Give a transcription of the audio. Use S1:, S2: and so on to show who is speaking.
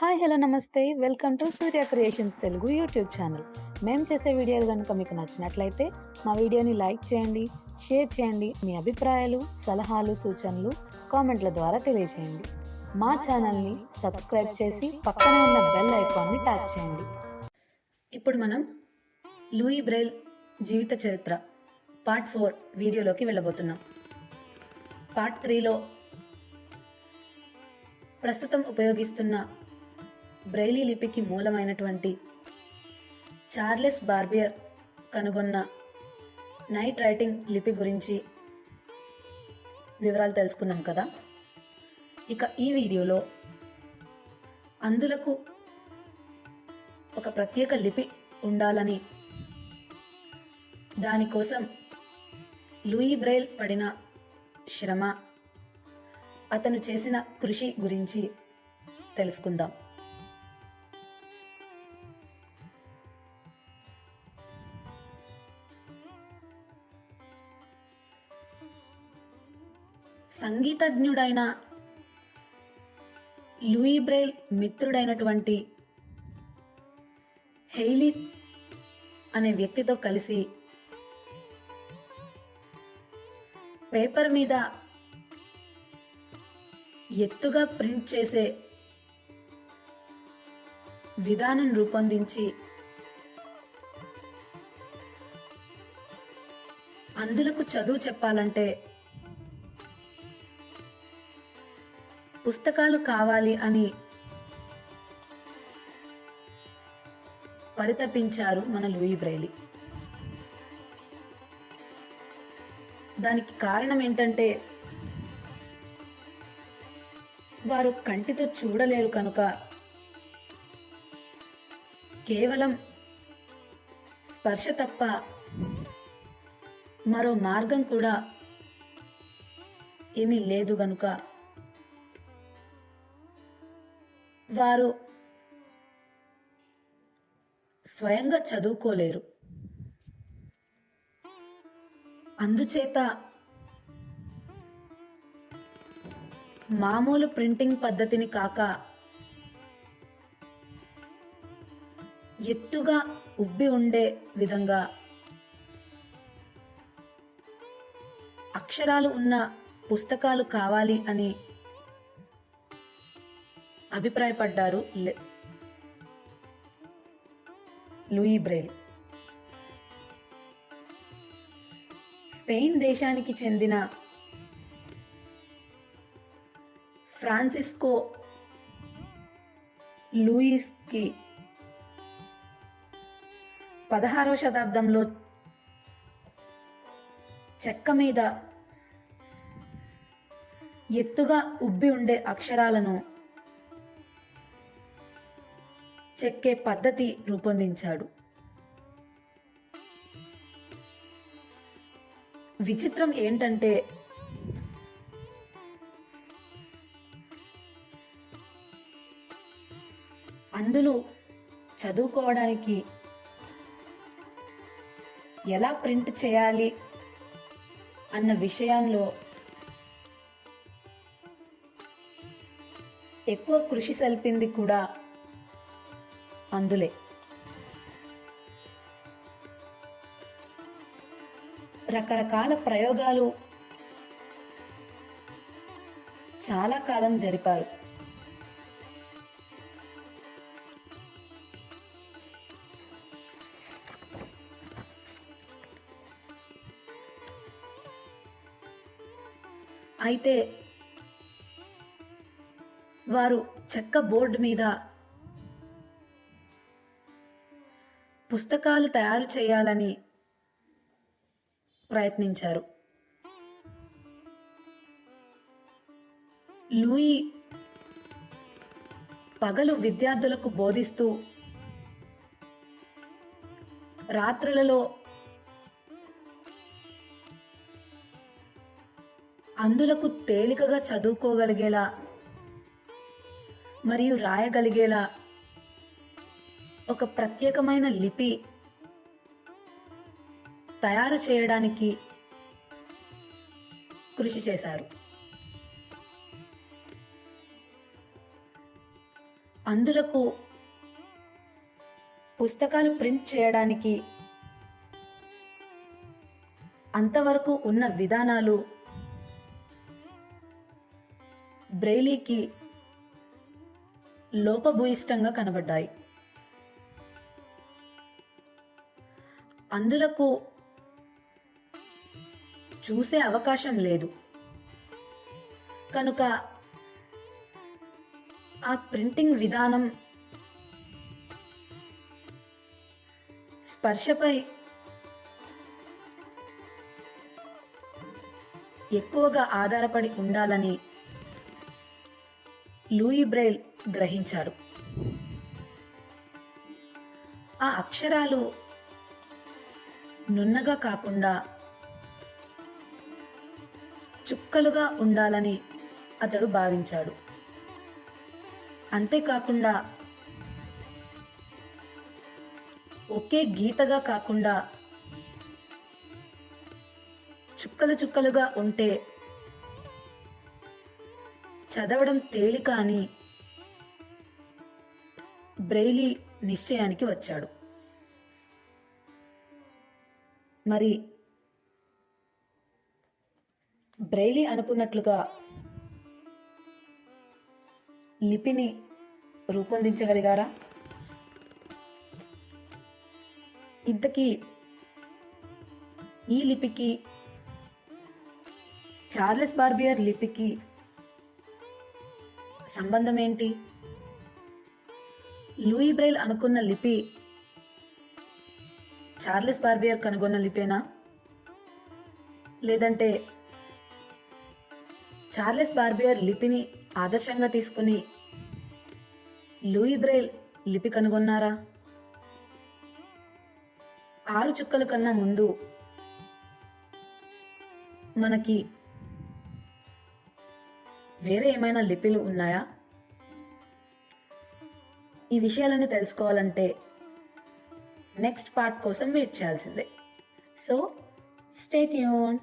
S1: Hi hello నమస్తే welcome to Surya creations Telugu YouTube channel. మేము చేసే వీడియోలు కనుక మీకు నచ్చినట్లయితే మా వీడియోని లైక్ చేయండి, షేర్ చేయండి. మీ అభిప్రాయాలు, సలహాలు, సూచనలు కామెంట్ల ద్వారా తెలియజేయండి. మా ఛానల్ని సబ్స్క్రైబ్ చేసి పక్కనే ఉన్న బెల్ ఐకాన్ని ట్యాప్ చేయండి. ఇప్పుడు మనం లూయి బ్రెయిల్ జీవిత చరిత్ర పార్ట్ 4 వీడియోలోకి వెళ్ళబోతున్నాం. పార్ట్ 3లో ప్రస్తుతం ఉపయోగిస్తున్న బ్రెయిలీ లిపికి మూలమైనటువంటి చార్లెస్ బార్బియర్ కనుగొన్న నైట్ రైటింగ్ లిపి గురించి వివరాలు తెలుసుకున్నాం కదా. ఇక ఈ వీడియోలో అందులకు ఒక ప్రత్యేక లిపి ఉండాలని, దానికోసం లూయి బ్రెయిల్ పడిన శ్రమ, అతను చేసిన కృషి గురించి తెలుసుకుందాం. సంగీతజ్ఞుడైన లూయి బ్రెయిల్ మిత్రుడైనటువంటి హెయిలీ అనే వ్యక్తితో కలిసి పేపర్ మీద ఎత్తుగా ప్రింట్ చేసే విధానం రూపొందించి అందులకు చదువు చెప్పాలంటే పుస్తకాలు కావాలి అని పరితపించారు మన లూయి బ్రెయిల్. దానికి కారణం ఏంటంటే వారు కంటితో చూడలేరు కనుక కేవలం స్పర్శ తప్ప మరో మార్గం కూడా ఏమీ లేదు గనుక వారు స్వయంగా చదువుకోలేరు. అందుచేత మామూలు ప్రింటింగ్ పద్ధతిని కాక ఎత్తుగా ఉబ్బి ఉండే విధంగా అక్షరాలు ఉన్న పుస్తకాలు కావాలి అని అభిప్రాయపడ్డారు లూయి బ్రెయిల్. స్పెయిన్ దేశానికి చెందిన ఫ్రాన్సిస్కో లూయిస్కి 16వ శతాబ్దంలో చెక్క మీద ఎత్తుగా ఉబ్బి ఉండే అక్షరాలను చెక్కే పద్ధతి రూపొందించాడు. విచిత్రం ఏంటంటే అందులో చదువుకోవడానికి ఎలా ప్రింట్ చేయాలి అన్న విషయంలో ఎక్కువ కృషి సల్పింది కూడా అందులే. రకరకాల ప్రయోగాలు చాలా కాలం జరిపారు. అయితే వారు చెక్క బోర్డు మీద పుస్తకాలు తయారు చేయాలని ప్రయత్నించారు. లూయి పగలు విద్యార్థులకు బోధిస్తూ రాత్రులలో అందులకు తేలికగా చదువుకోగలిగేలా మరియు రాయగలిగేలా ఒక ప్రత్యేకమైన లిపి తయారు చేయడానికి కృషి చేశారు. అందులకు పుస్తకాలు ప్రింట్ చేయడానికి అంతవరకు ఉన్న విధానాలు బ్రెయిలీకి లోపభూయిష్టంగా కనబడ్డాయి. అందులకు చూసే అవకాశం లేదు కనుక ఆ ప్రింటింగ్ విధానం స్పర్శపై ఎక్కువగా ఆధారపడి ఉండాలని లూయి బ్రెయిల్ గ్రహించాడు. ఆ అక్షరాలు నున్నగా కాకుండా చుక్కలుగా ఉండాలని అతడు భావించాడు. అంతేకాకుండా ఒకే గీతగా కాకుండా చుక్కలు చుక్కలుగా ఉంటే చదవడం తేలిక అని బ్రెయిలీ నిశ్చయానికి వచ్చాడు. మరి బ్రెయిలీ అనుకున్నట్లుగా లిపిని రూపొందించగలిగారా? ఇంతకీ ఈ లిపికి చార్లెస్ బార్బియర్ లిపికి సంబంధం ఏంటి? లూయి బ్రెయిల్ అనుకున్న లిపి చార్లెస్ బార్బియర్ కనుగొన్న లిపేనా? లేదంటే చార్లెస్ బార్బియర్ లిపిని ఆదర్శంగా తీసుకుని లూయి బ్రెయిల్ లిపి కనుగొన్నారా? 6 చుక్కల కన్నా ముందు మనకి వేరే ఏమైనా లిపిలు ఉన్నాయా? ఈ విషయాలన్నీ తెలుసుకోవాలంటే నెక్స్ట్ పార్ట్ కోసం వెయిట్ చేయాల్సిందే. So stay tuned.